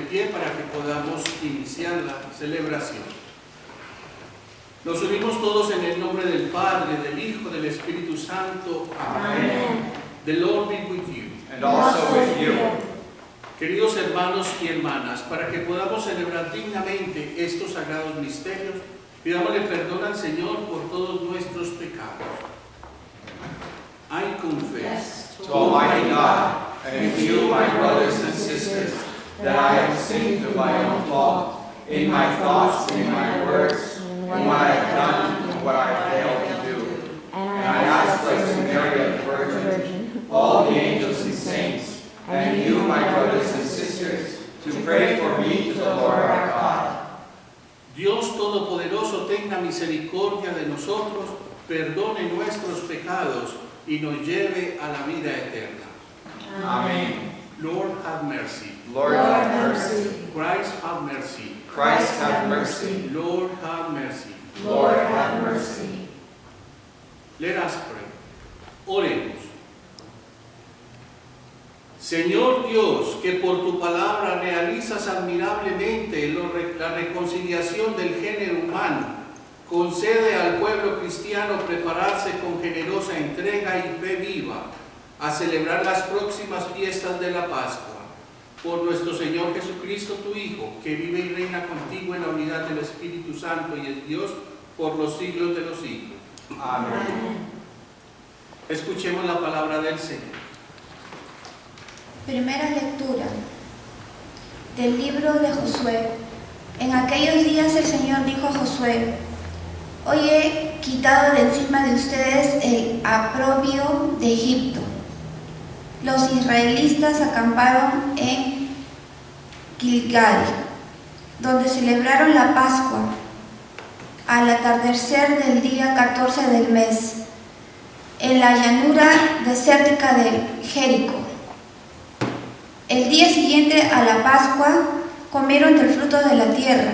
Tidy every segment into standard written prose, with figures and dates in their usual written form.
pie para que podamos iniciar la celebración. Nos unimos todos en el nombre del Padre, del Hijo, del Espíritu Santo. Amén. The Lord be with you. And also with you. Queridos hermanos y hermanas, para que podamos celebrar dignamente estos sagrados misterios, pidámosle perdón al Señor por todos nuestros pecados. I confess To Almighty God, and to you, my brothers and sisters, that I have sinned through my own fault, in my thoughts, in my words, in what I have done, and what I have failed to do. And I ask Blessed Mary, the Virgin, all the angels and saints, and you, my brothers and sisters, to pray for me to the Lord our God. Dios Todopoderoso tenga misericordia de nosotros, perdone nuestros pecados y nos lleve a la vida eterna. Amen. Lord, have mercy. Lord, have mercy. Christ, have mercy. Christ, have mercy. Lord, have mercy. Lord, have mercy. Let us pray. Oremos. Señor Dios, que por tu palabra realizas admirablemente la reconciliación del género humano, concede al pueblo cristiano prepararse con generosa entrega y fe viva a celebrar las próximas fiestas de la Pascua. Por nuestro Señor Jesucristo, tu Hijo, que vive y reina contigo en la unidad del Espíritu Santo y es Dios por los siglos de los siglos. Amén. Escuchemos la palabra del Señor. Primera lectura del libro de Josué. En aquellos días el Señor dijo a Josué: Hoy he quitado de encima de ustedes el oprobio de Egipto. Los israelitas acamparon en Gilgal, donde celebraron la Pascua, al atardecer del día 14 del mes, en la llanura desértica de Jericó. El día siguiente a la Pascua comieron del fruto de la tierra,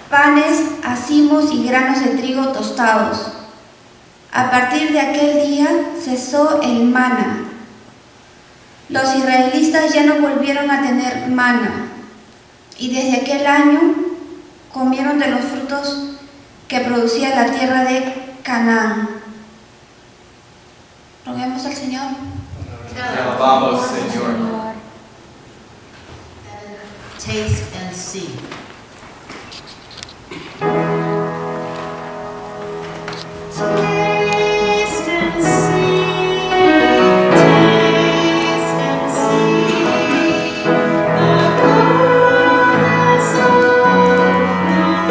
panes, hacimos y granos de trigo tostados. A partir de aquel día cesó el maná. Los israelitas ya no volvieron a tener maná, y desde aquel año comieron de los frutos que producía la tierra de Canaán. Roguemos al Señor. Te alabamos, Señor. Taste and see. Taste and see. Taste and see. The goodness of the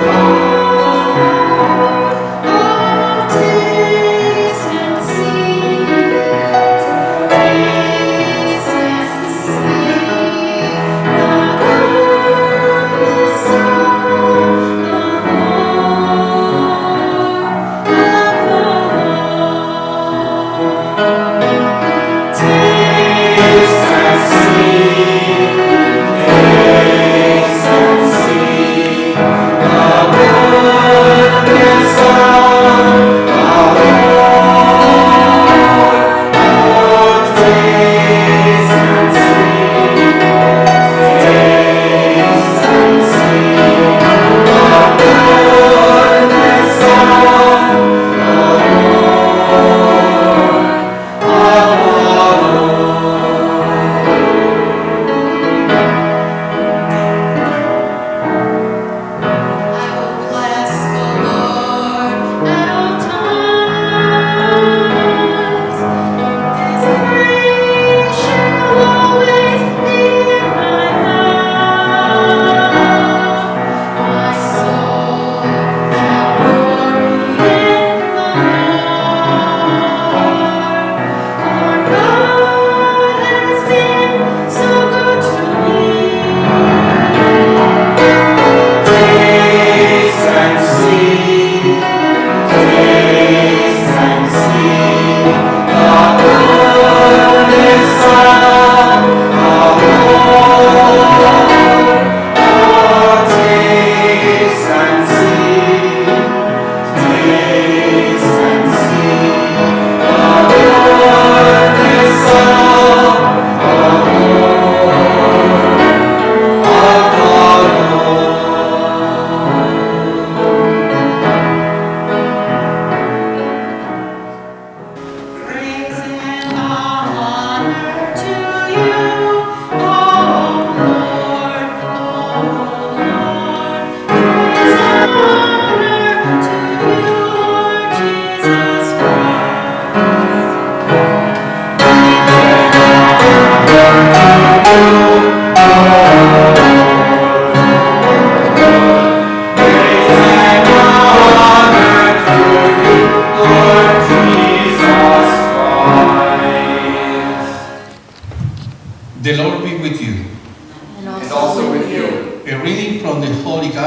Lord. Oh, taste and see. Taste and see. The goodness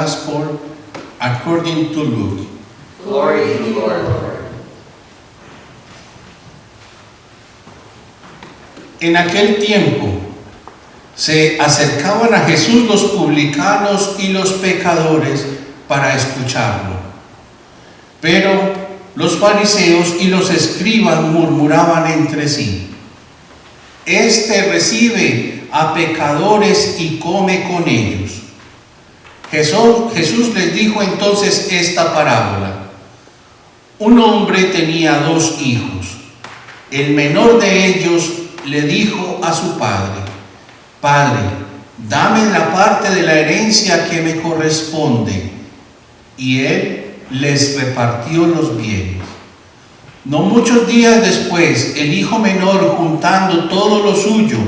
Gospel according to Luke. Glory to you, Lord. En aquel tiempo se acercaban a Jesús los publicanos y los pecadores para escucharlo. Pero los fariseos y los escribas murmuraban entre sí: Este recibe a pecadores y come con ellos. Jesús les dijo entonces esta parábola. Un hombre tenía 2 hijos. El menor de ellos le dijo a su padre: Padre, dame la parte de la herencia que me corresponde. Y él les repartió los bienes. No muchos días después, el hijo menor, juntando todo lo suyo,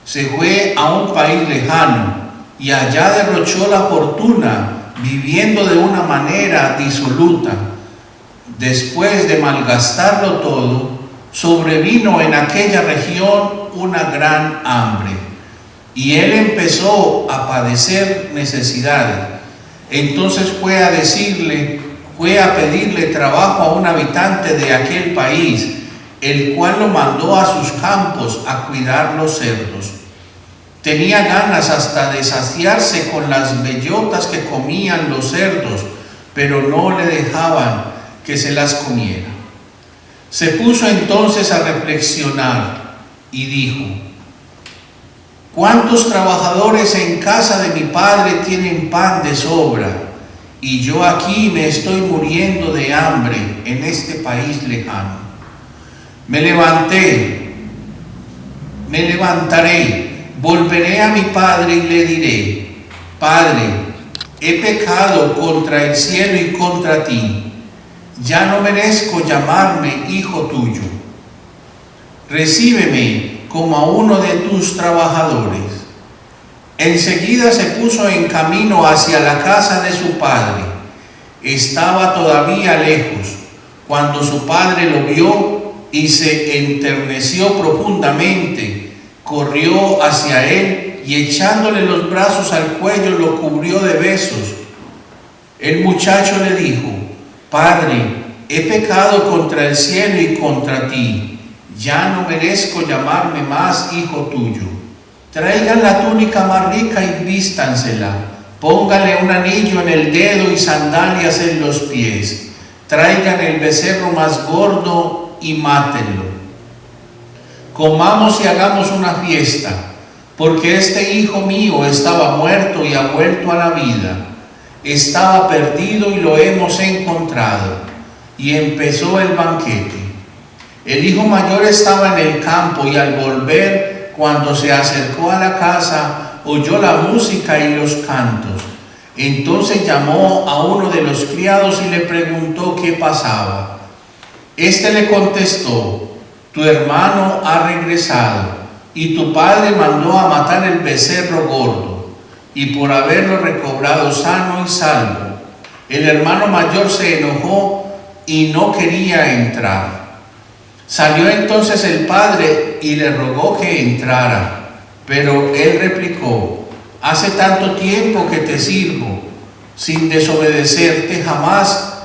se fue a un país lejano y allá derrochó la fortuna, viviendo de una manera disoluta. Después de malgastarlo todo, sobrevino en aquella región una gran hambre, y él empezó a padecer necesidades. Entonces fue a pedirle trabajo a un habitante de aquel país, el cual lo mandó a sus campos a cuidar los cerdos. Tenía ganas hasta de saciarse con las bellotas que comían los cerdos, pero no le dejaban que se las comiera. Se puso entonces a reflexionar y dijo: ¿Cuántos trabajadores en casa de mi padre tienen pan de sobra? Y yo aquí me estoy muriendo de hambre en este país lejano. Me levantaré, volveré a mi padre y le diré: Padre, he pecado contra el cielo y contra ti. Ya no merezco llamarme hijo tuyo. Recíbeme como a uno de tus trabajadores. Enseguida se puso en camino hacia la casa de su padre. Estaba todavía lejos cuando su padre lo vio y se enterneció profundamente. Corrió hacia él y echándole los brazos al cuello lo cubrió de besos. El muchacho le dijo: Padre, he pecado contra el cielo y contra ti. Ya no merezco llamarme más hijo tuyo. Traigan la túnica más rica y vístansela. Póngale un anillo en el dedo y sandalias en los pies. Traigan el becerro más gordo y mátenlo. Comamos y hagamos una fiesta, porque este hijo mío estaba muerto y ha vuelto a la vida. Estaba perdido y lo hemos encontrado. Y empezó el banquete. El hijo mayor estaba en el campo y al volver, cuando se acercó a la casa, oyó la música y los cantos. Entonces llamó a uno de los criados y le preguntó qué pasaba. Este le contestó: Tu hermano ha regresado y tu padre mandó a matar el becerro gordo, y por haberlo recobrado sano y salvo. El hermano mayor se enojó y no quería entrar. Salió entonces el padre y le rogó que entrara, pero él replicó: Hace tanto tiempo que te sirvo, sin desobedecerte jamás,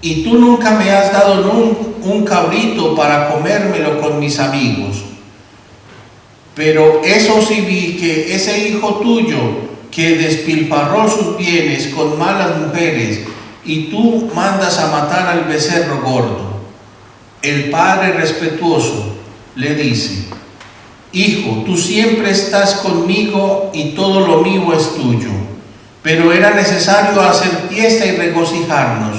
y tú nunca me has dado un cabrito para comérmelo con mis amigos. Pero eso sí vi, que ese hijo tuyo que despilfarró sus bienes con malas mujeres, y tú mandas a matar al becerro gordo. El padre respetuoso le dice: Hijo, tú siempre estás conmigo y todo lo mío es tuyo. Pero era necesario hacer fiesta y regocijarnos,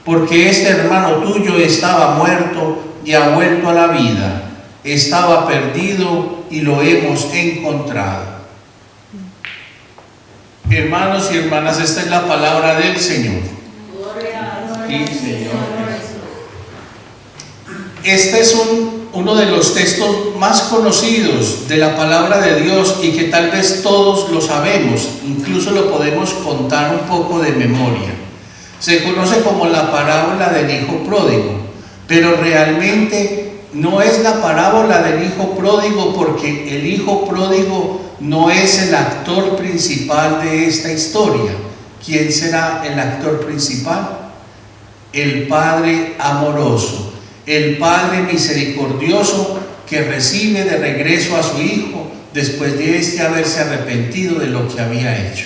porque este hermano tuyo estaba muerto y ha vuelto a la vida. Estaba perdido y lo hemos encontrado. Hermanos y hermanas, esta es la palabra del Señor. Sí, Señor. Este es uno de los textos más conocidos de la palabra de Dios y que tal vez todos lo sabemos, incluso lo podemos contar un poco de memoria. Se conoce como la parábola del hijo pródigo, pero realmente no es la parábola del hijo pródigo, porque el hijo pródigo no es el actor principal de esta historia. ¿quién será el actor principal? El Padre amoroso, el Padre misericordioso que recibe de regreso a su Hijo después de este haberse arrepentido de lo que había hecho.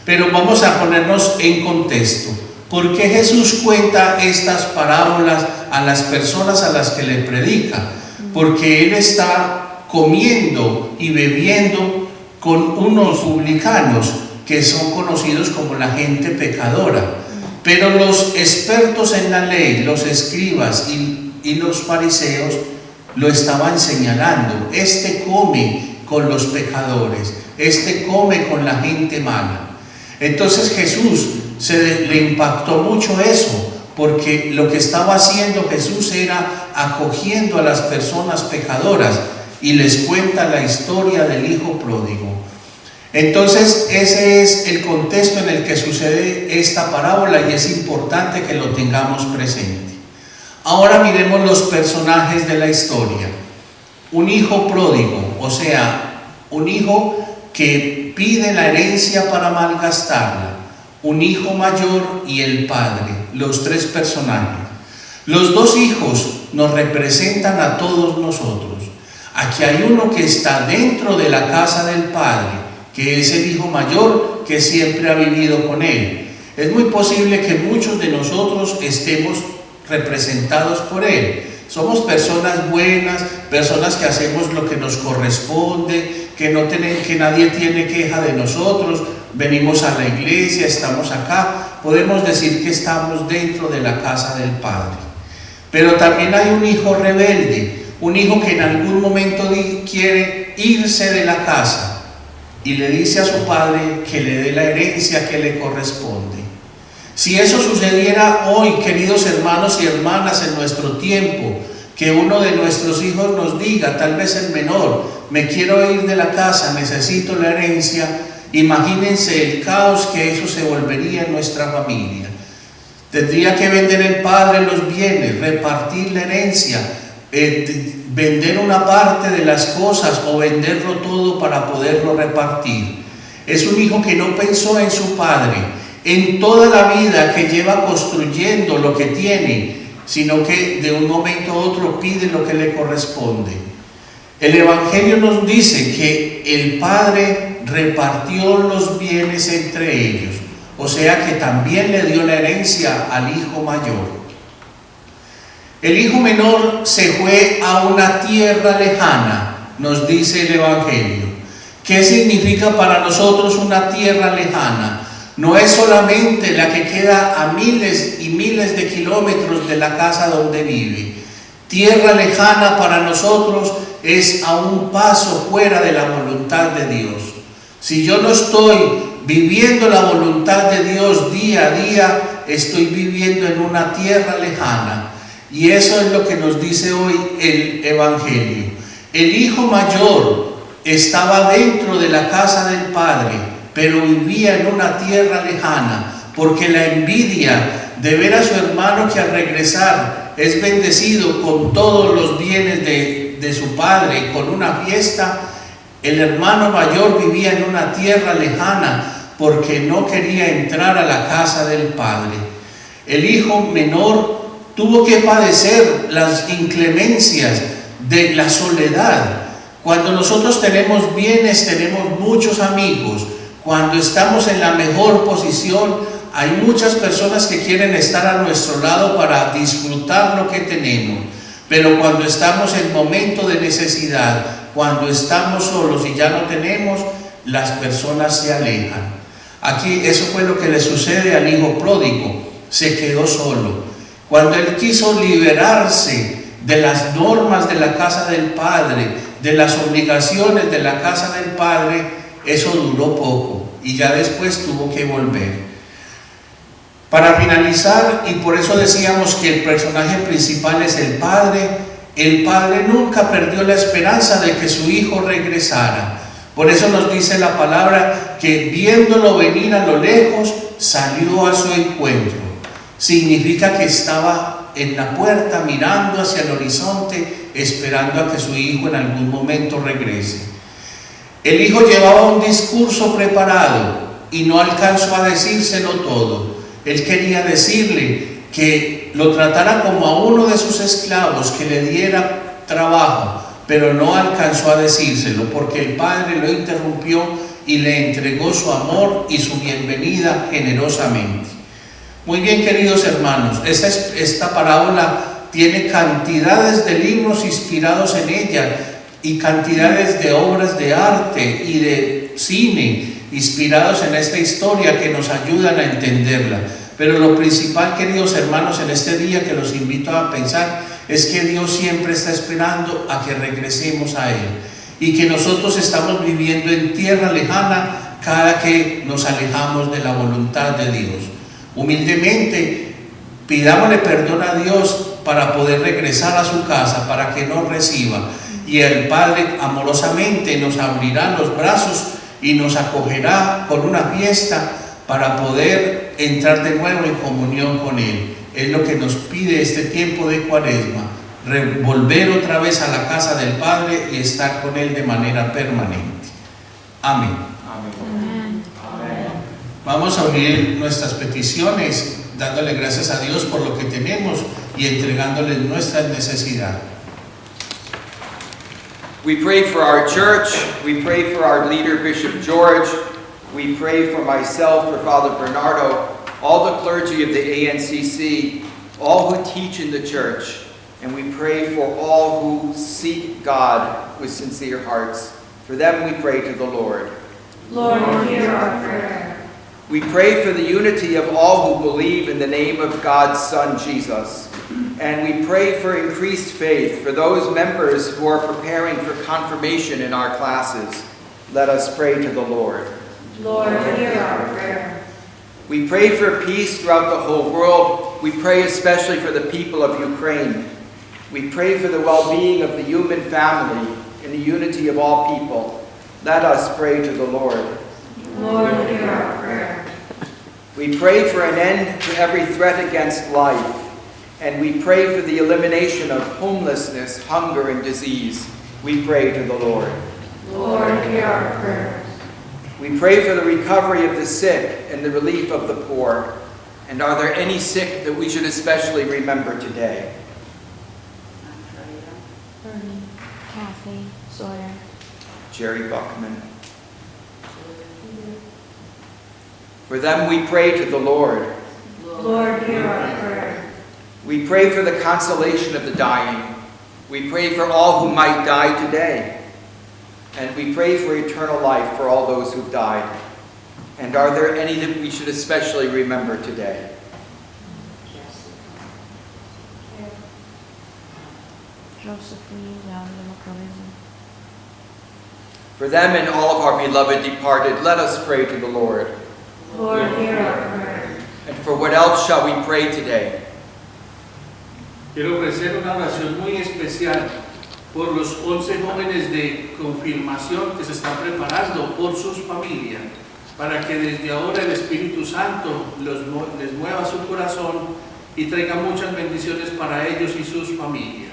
Pero vamos a ponernos en contexto. ¿Por qué Jesús cuenta estas parábolas a las personas a las que le predica? Porque Él está comiendo y bebiendo con unos publicanos que son conocidos como la gente pecadora. Pero los expertos en la ley, los escribas y los fariseos lo estaban señalando. Este come con los pecadores, este come con la gente mala. Entonces Jesús le impactó mucho eso, porque lo que estaba haciendo Jesús era acogiendo a las personas pecadoras y les cuenta la historia del hijo pródigo. Entonces ese es el contexto en el que sucede esta parábola y es importante que lo tengamos presente. Ahora miremos los personajes de la historia. Un hijo pródigo, o sea, un hijo que pide la herencia para malgastarla, un hijo mayor y el padre, los tres personajes. Los dos hijos nos representan a todos nosotros. Aquí hay uno que está dentro de la casa del padre, que es el hijo mayor que siempre ha vivido con él. Es muy posible que muchos de nosotros estemos representados por él. Somos personas buenas, personas que hacemos lo que nos corresponde, que nadie tiene queja de nosotros, venimos a la iglesia, estamos acá, podemos decir que estamos dentro de la casa del Padre. Pero también hay un hijo rebelde, un hijo que en algún momento quiere irse de la casa y le dice a su padre que le dé la herencia que le corresponde. Si eso sucediera hoy, queridos hermanos y hermanas, en nuestro tiempo, que uno de nuestros hijos nos diga, tal vez el menor, me quiero ir de la casa, necesito la herencia, imagínense el caos que eso se volvería en nuestra familia. Tendría que vender el padre los bienes, repartir la herencia, vender una parte de las cosas o venderlo todo para poderlo repartir. Es un hijo que no pensó en su padre, en toda la vida que lleva construyendo lo que tiene, sino que de un momento a otro pide lo que le corresponde. El Evangelio nos dice que el Padre repartió los bienes entre ellos, o sea que también le dio la herencia al hijo mayor. El hijo menor se fue a una tierra lejana, nos dice el Evangelio. ¿Qué significa para nosotros una tierra lejana? No es solamente la que queda a miles y miles de kilómetros de la casa donde vive. Tierra lejana para nosotros es a un paso fuera de la voluntad de Dios. Si yo no estoy viviendo la voluntad de Dios día a día, estoy viviendo en una tierra lejana. Y eso es lo que nos dice hoy el Evangelio. El hijo mayor estaba dentro de la casa del padre, pero vivía en una tierra lejana, porque la envidia de ver a su hermano que al regresar es bendecido con todos los bienes de su padre, con una fiesta, el hermano mayor vivía en una tierra lejana porque no quería entrar a la casa del padre. El hijo menor tuvo que padecer las inclemencias de la soledad. Cuando nosotros tenemos bienes, tenemos muchos amigos. Cuando estamos en la mejor posición, hay muchas personas que quieren estar a nuestro lado para disfrutar lo que tenemos. Pero cuando estamos en momento de necesidad, cuando estamos solos y ya no tenemos, las personas se alejan. Aquí eso fue lo que le sucede al hijo pródigo. Se quedó solo. Cuando él quiso liberarse de las normas de la casa del padre, de las obligaciones de la casa del padre, eso duró poco y ya después tuvo que volver. Para finalizar, y por eso decíamos que el personaje principal es el padre nunca perdió la esperanza de que su hijo regresara. Por eso nos dice la palabra que viéndolo venir a lo lejos, salió a su encuentro. Significa que estaba en la puerta mirando hacia el horizonte, esperando a que su hijo en algún momento regrese. El hijo llevaba un discurso preparado, y no alcanzó a decírselo todo. Él quería decirle que lo tratara como a uno de sus esclavos, que le diera trabajo, pero no alcanzó a decírselo porque el padre lo interrumpió y le entregó su amor y su bienvenida generosamente. Muy bien, queridos hermanos, esta parábola tiene cantidades de libros inspirados en ella y cantidades de obras de arte y de cine inspirados en esta historia que nos ayudan a entenderla. Pero lo principal, queridos hermanos, en este día que los invito a pensar es que Dios siempre está esperando a que regresemos a Él y que nosotros estamos viviendo en tierra lejana cada que nos alejamos de la voluntad de Dios. Humildemente pidámosle perdón a Dios para poder regresar a su casa, para que nos reciba, y el Padre amorosamente nos abrirá los brazos y nos acogerá con una fiesta para poder entrar de nuevo en comunión con Él. Es lo que nos pide este tiempo de Cuaresma, volver otra vez a la casa del Padre y estar con Él de manera permanente. Amén. Amén. Vamos a unir nuestras peticiones, dándole gracias a Dios por lo que tenemos y entregándole nuestras necesidades. We pray for our church. We pray for our leader, Bishop George. We pray for myself, for Father Bernardo, all the clergy of the ANCC, all who teach in the church. And we pray for all who seek God with sincere hearts. For them we pray to the Lord. Lord, hear our prayer. We pray for the unity of all who believe in the name of God's Son, Jesus. And we pray for increased faith for those members who are preparing for confirmation in our classes. Let us pray to the Lord. Lord, hear our prayer. We pray for peace throughout the whole world. We pray especially for the people of Ukraine. We pray for the well-being of the human family and the unity of all people. Let us pray to the Lord. Lord, hear our prayer. We pray for an end to every threat against life. And we pray for the elimination of homelessness, hunger, and disease. We pray to the Lord. Lord, hear our prayer. We pray for the recovery of the sick and the relief of the poor. And are there any sick that we should especially remember today? Bernie, Kathy, Sawyer. Jerry Buckman. For them we pray to the Lord. Lord, hear our prayer. We pray for the consolation of the dying. We pray for all who might die today. And we pray for eternal life for all those who've died. And are there any that we should especially remember today? Josephine, For them and all of our beloved departed, let us pray to the Lord. Lord, hear our prayer. And for what else shall we pray today? Quiero ofrecer una oración muy especial por los 11 jóvenes de confirmación que se están preparando por sus familias, para que desde ahora el Espíritu Santo les mueva su corazón y traiga muchas bendiciones para ellos y sus familias.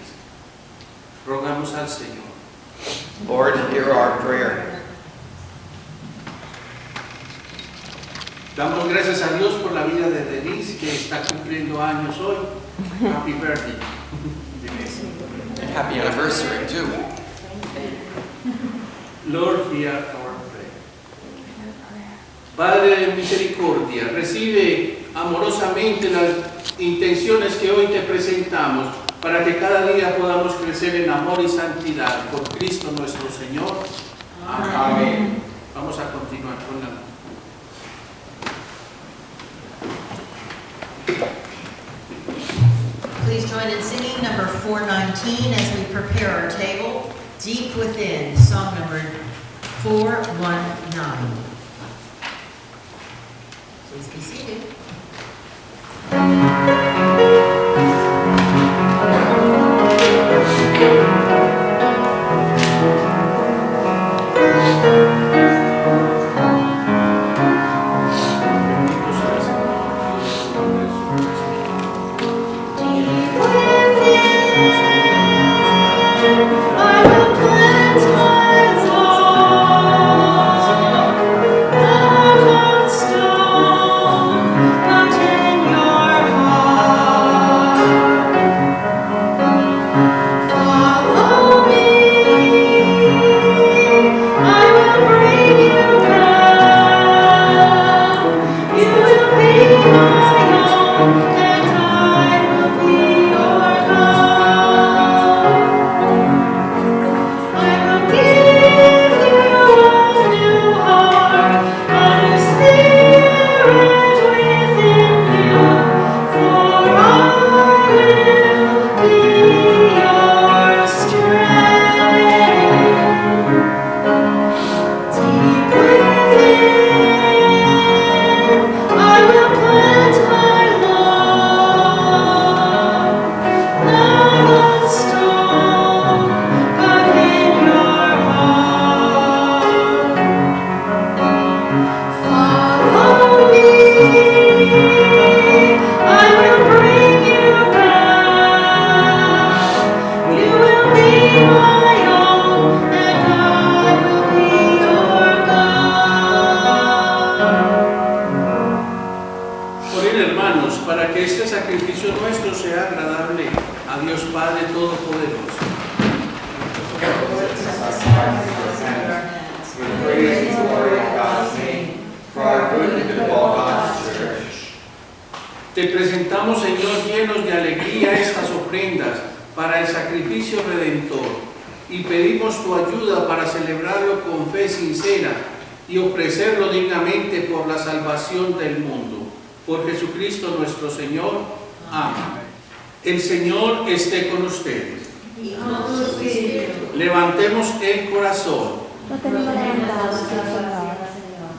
Rogamos al Señor. Lord, hear our prayer. Damos gracias a Dios por la vida de Denise, que está cumpliendo años hoy. Happy birthday, Denise. And happy anniversary, too. Lord, hear our prayer. Padre de misericordia, recibe amorosamente las intenciones que hoy te presentamos para que cada día podamos crecer en amor y santidad por Cristo nuestro Señor. Amén. Vamos a continuar con la... Please join in singing number 419 as we prepare our table, Deep Within, song number 419. Please be seated. I will cleanse my heart, not Te presentamos, Señor, llenos de alegría estas ofrendas para el sacrificio redentor y pedimos tu ayuda para celebrarlo con fe sincera y ofrecerlo dignamente por la salvación del mundo. Por Jesucristo nuestro Señor. Amén. El Señor esté con ustedes. Y con tu espíritu. Levantemos el corazón. Lo tenemos levantado, Señor.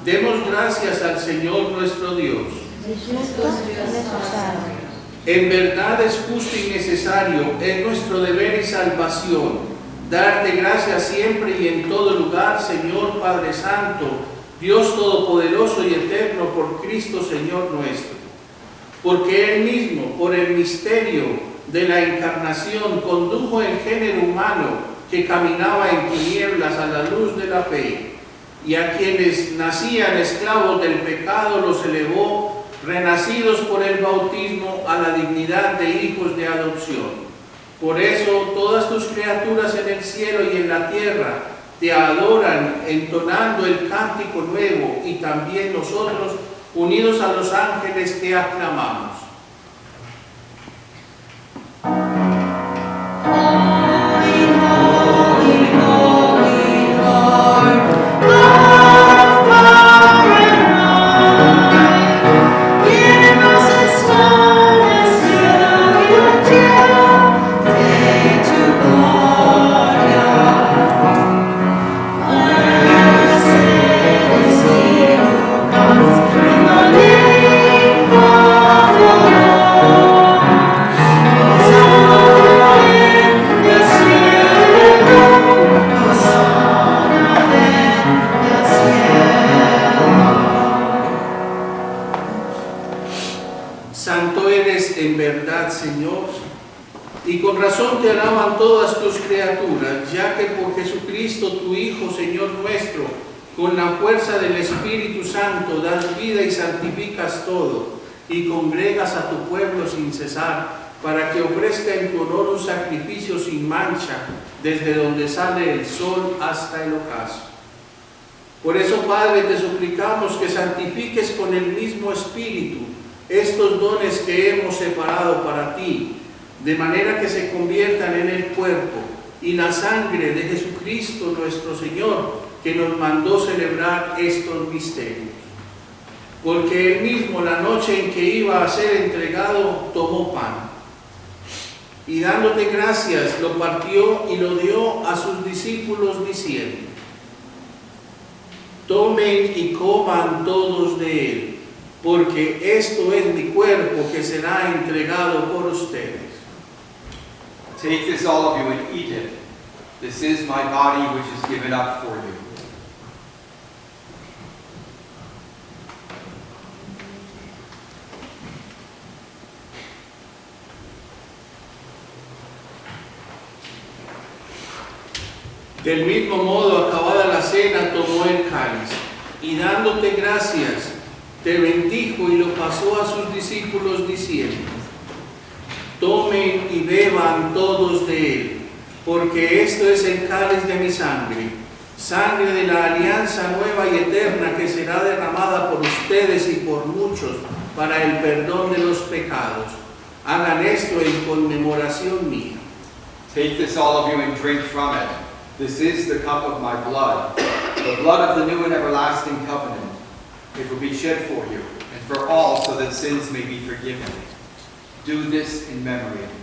Demos gracias al Señor nuestro Dios. Es justo y necesario. En verdad es justo y necesario, es nuestro deber y salvación, darte gracias siempre y en todo lugar, Señor Padre Santo, Dios Todopoderoso y Eterno, por Cristo Señor nuestro. Porque Él mismo, por el misterio de la encarnación, condujo el género humano que caminaba en tinieblas a la luz de la fe, y a quienes nacían esclavos del pecado los elevó, renacidos por el bautismo, a la dignidad de hijos de adopción. Por eso todas tus criaturas en el cielo y en la tierra te adoran entonando el cántico nuevo, y también nosotros, unidos a los ángeles, te aclamamos. Santo eres en verdad, Señor, y con razón te alaban todas tus criaturas, ya que por Jesucristo, tu Hijo, Señor nuestro, con la fuerza del Espíritu Santo das vida y santificas todo, y congregas a tu pueblo sin cesar, para que ofrezca en tu honor un sacrificio sin mancha, desde donde sale el sol hasta el ocaso. Por eso, Padre, te suplicamos que santifiques con el mismo Espíritu estos dones que hemos separado para ti, de manera que se conviertan en el cuerpo y la sangre de Jesucristo nuestro Señor, que nos mandó celebrar estos misterios. Porque Él mismo, la noche en que iba a ser entregado, tomó pan, y dándote gracias, lo partió y lo dio a sus discípulos, diciendo: tomen y coman todos de él, porque esto es mi cuerpo que será entregado por ustedes. Take this, all of you, and eat it. This is my body, which is given up for you. Del mismo modo, acabada la cena, tomó el cáliz, y dándote gracias, te bendijo y lo pasó a sus discípulos, diciendo: tomen y beban todos de él, porque esto es el cáliz de mi sangre, sangre de la alianza nueva y eterna, que será derramada por ustedes y por muchos para el perdón de los pecados. Hagan esto en conmemoración mía. Take this, all of you, and drink from it. This is the cup of my blood, the blood of the new and everlasting covenant. It will be shed for you and for all, so that sins may be forgiven. Do this in memory of me.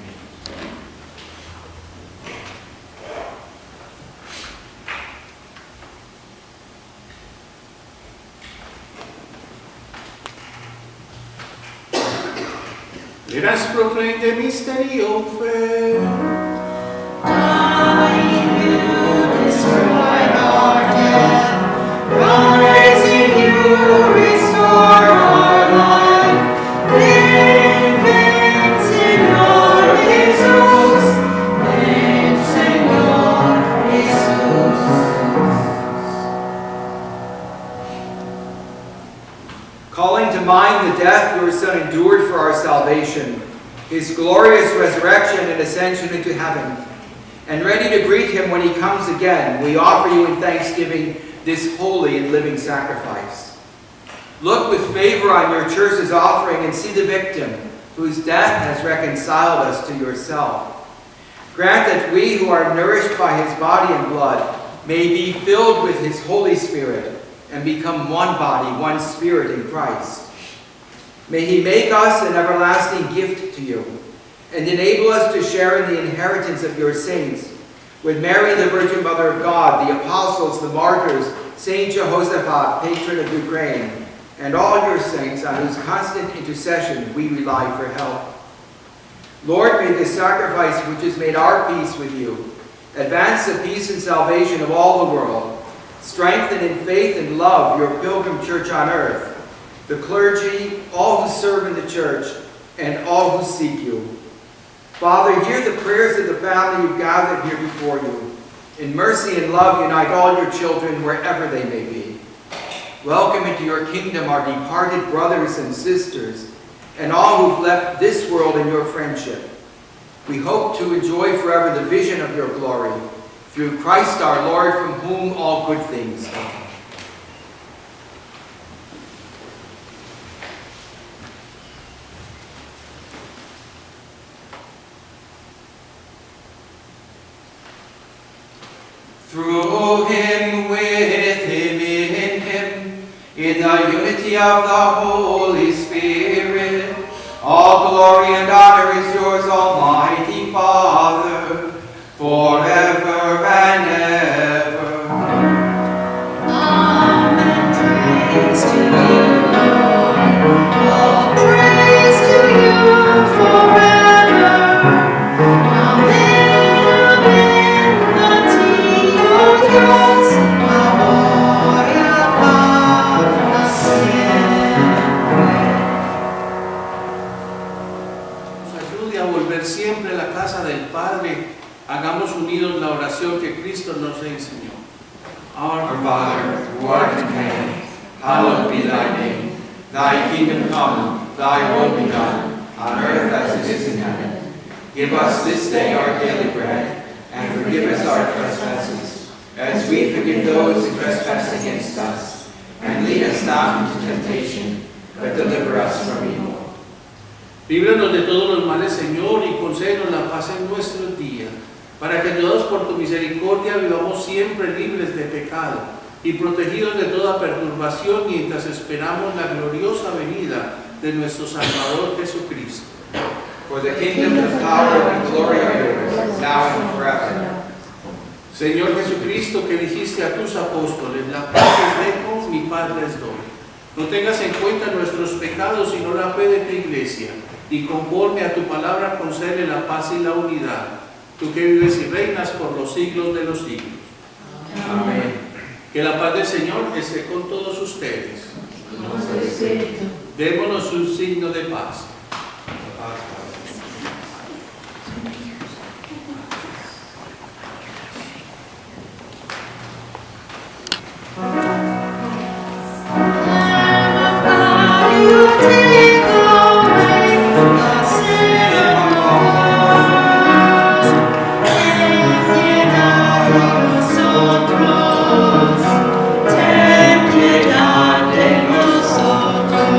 Let us proclaim the mystery of faith. Dying, you destroyed our death. Rising, you restore our life. Ven, Señor Jesús. Ven, Señor Jesús. Calling to mind the death your Son endured for our salvation, his glorious resurrection and ascension into heaven, and ready to greet him when he comes again, we offer you in thanksgiving this holy and living sacrifice. Look with favor on your church's offering and see the victim whose death has reconciled us to yourself. Grant that we who are nourished by his body and blood may be filled with his Holy Spirit and become one body, one spirit in Christ. May he make us an everlasting gift to you and enable us to share in the inheritance of your saints with Mary, the Virgin Mother of God, the apostles, the martyrs, Saint Jehoshaphat, patron of Ukraine, and all your saints on whose constant intercession we rely for help. Lord, may this sacrifice which has made our peace with you advance the peace and salvation of all the world. Strengthen in faith and love your pilgrim church on earth, the clergy, all who serve in the church, and all who seek you. Father, hear the prayers of the family you've gathered here before you. In mercy and love, unite all your children wherever they may be. Welcome into your kingdom our departed brothers and sisters, and all who've left this world in your friendship. We hope to enjoy forever the vision of your glory, through Christ our Lord, from whom all good things come. Through him, with him, in the unity of the Holy Spirit, all glory and honor is yours, Almighty Father, forever and ever. Amen. Praise to you, Lord. All praise to you forever. Amen. Amen. Dios, ahora para siempre. Nos ayude a volver siempre a la casa del Padre. Hagamos unidos la oración que Cristo nos enseñó. Our Father, who art in heaven, hallowed be thy name. Thy kingdom come, thy will be done, on earth as it is in heaven. Give us this day our daily bread, and forgive us our trespasses, as we forgive those who trespass against us. And lead us not into temptation, but deliver us from evil. Líbranos de todos los males, Señor, y concédenos la paz en nuestros días, para que ayudados por tu misericordia vivamos siempre libres de pecado y protegidos de toda perturbación mientras esperamos la gloriosa venida de nuestro Salvador Jesucristo. For the kingdom, the power, and glory are yours, now and forever. Señor Jesucristo, que dijiste a tus apóstoles, la paz les dejo, mi paz les doy. No tengas en cuenta nuestros pecados, sino la fe de tu iglesia, y conforme a tu palabra concede la paz y la unidad, tú que vives y reinas por los siglos de los siglos. Amén. Que la paz del Señor esté con todos ustedes. Démonos un signo de paz. Ten piedad de nosotros.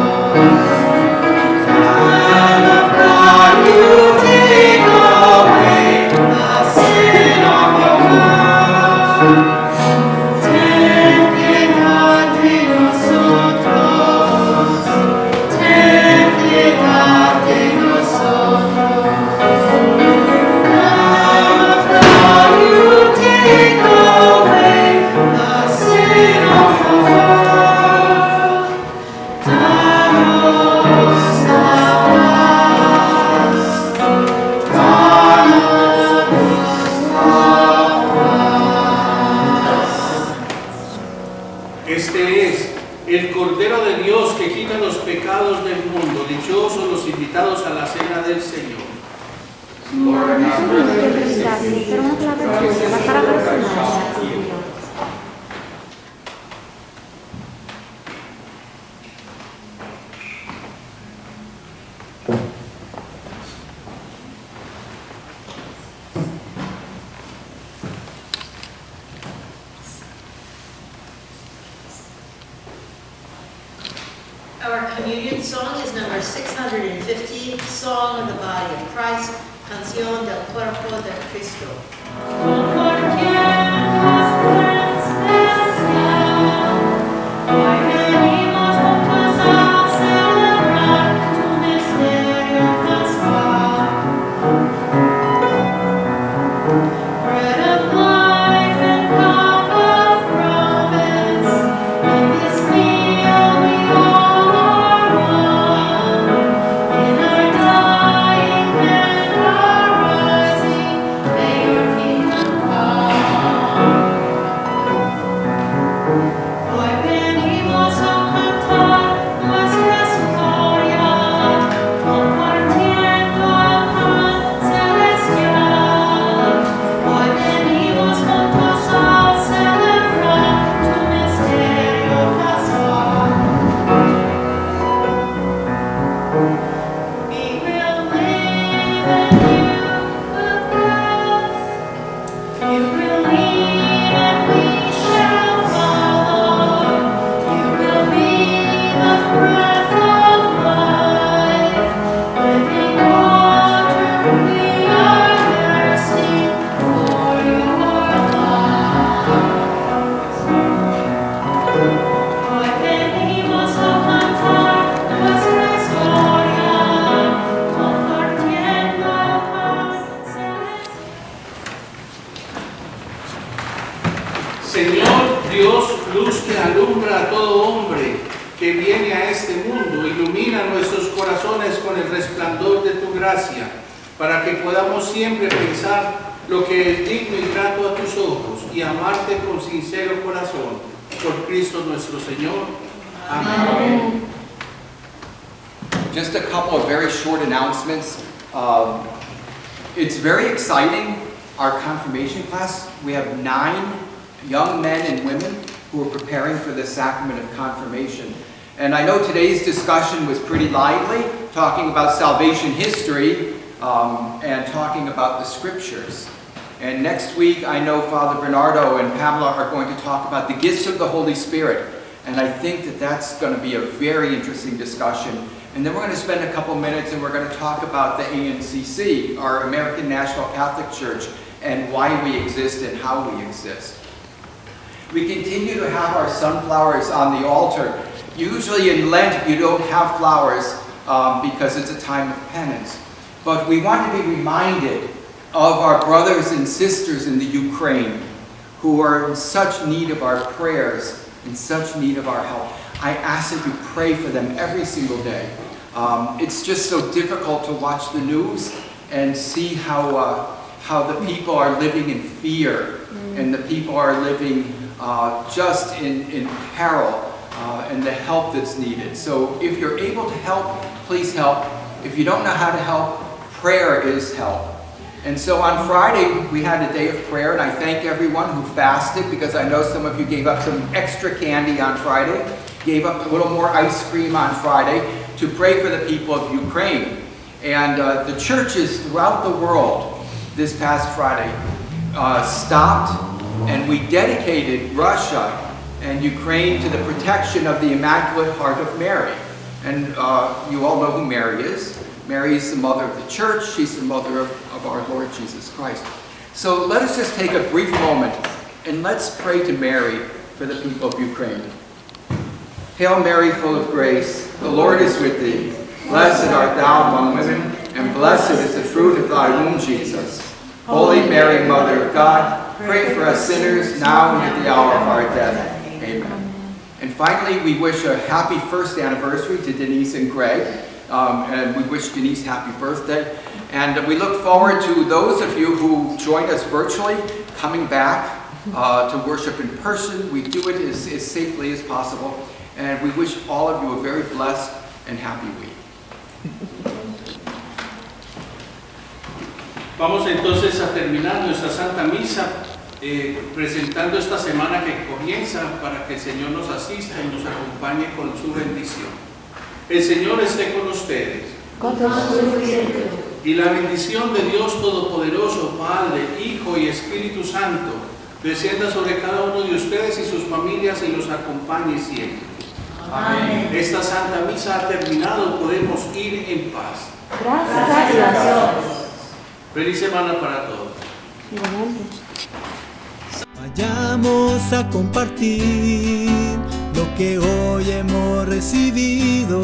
gozosos los invitados a la cena del Señor. Lord, how Jesús, good te it doy is gracias, pero una palabra tuya bastará para sanarme. Our communion song is number 650, Song of the Body of Christ, Canción del Cuerpo de Cristo. Señor Dios, luz que alumbra a todo hombre que viene a este mundo, ilumina nuestros corazones con el resplandor de tu gracia, para que podamos siempre pensar lo que es digno y grato a tus ojos y amarte con sincero corazón. Por Cristo nuestro Señor. Amén. Just a couple of very short announcements. It's very exciting, our confirmation class. We have 9 young men and women who are preparing for the sacrament of confirmation. And I know today's discussion was pretty lively, talking about salvation history and talking about the scriptures. And next week, I know Father Bernardo and Pamela are going to talk about the gifts of the Holy Spirit. And I think that that's going to be a very interesting discussion. And then we're going to spend a couple minutes and we're going to talk about the ANCC, our American National Catholic Church, and why we exist and how we exist. We continue to have our sunflowers on the altar. Usually in Lent, you don't have flowers because it's a time of penance. But we want to be reminded of our brothers and sisters in the Ukraine who are in such need of our prayers, in such need of our help. I ask that you pray for them every single day. It's just so difficult to watch the news and see how the people are living in fear and the people are living just in peril and the help that's needed. So if you're able to help, please help. If you don't know how to help, prayer is help. And so on Friday, we had a day of prayer, and I thank everyone who fasted, because I know some of you gave up some extra candy on Friday, gave up a little more ice cream on Friday to pray for the people of Ukraine. And the churches throughout the world this past Friday stopped, and we dedicated Russia and Ukraine to the protection of the Immaculate Heart of Mary. And you all know who Mary is. Mary is the mother of the church. She's the mother of our Lord Jesus Christ. So let us just take a brief moment and let's pray to Mary for the people of Ukraine. Hail Mary, full of grace, the Lord is with thee. Blessed art thou among women, and blessed is the fruit of thy womb, Jesus. Holy Mary, Mother of God, pray for us sinners, now and at the hour of our death. Amen. And finally, we wish a happy first anniversary to Denise and Greg. And we wish Denise happy birthday. And we look forward to those of you who joined us virtually coming back to worship in person. We do it as safely as possible. And we wish all of you a very blessed and happy week. Vamos entonces a terminar nuestra Santa Misa presentando esta semana que comienza para que el Señor nos asista y nos acompañe con su bendición. El Señor esté con ustedes. Con tu espíritu. Y la bendición de Dios Todopoderoso, Padre, Hijo y Espíritu Santo, descienda sobre cada uno de ustedes y sus familias y los acompañe siempre. Amén. Esta Santa Misa ha terminado, podemos ir en paz. Gracias a Dios. Feliz semana para todos. Igualmente. Vayamos a compartir lo que hoy hemos recibido,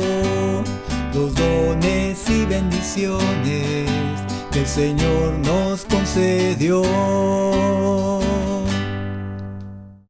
los dones y bendiciones que el Señor nos concedió.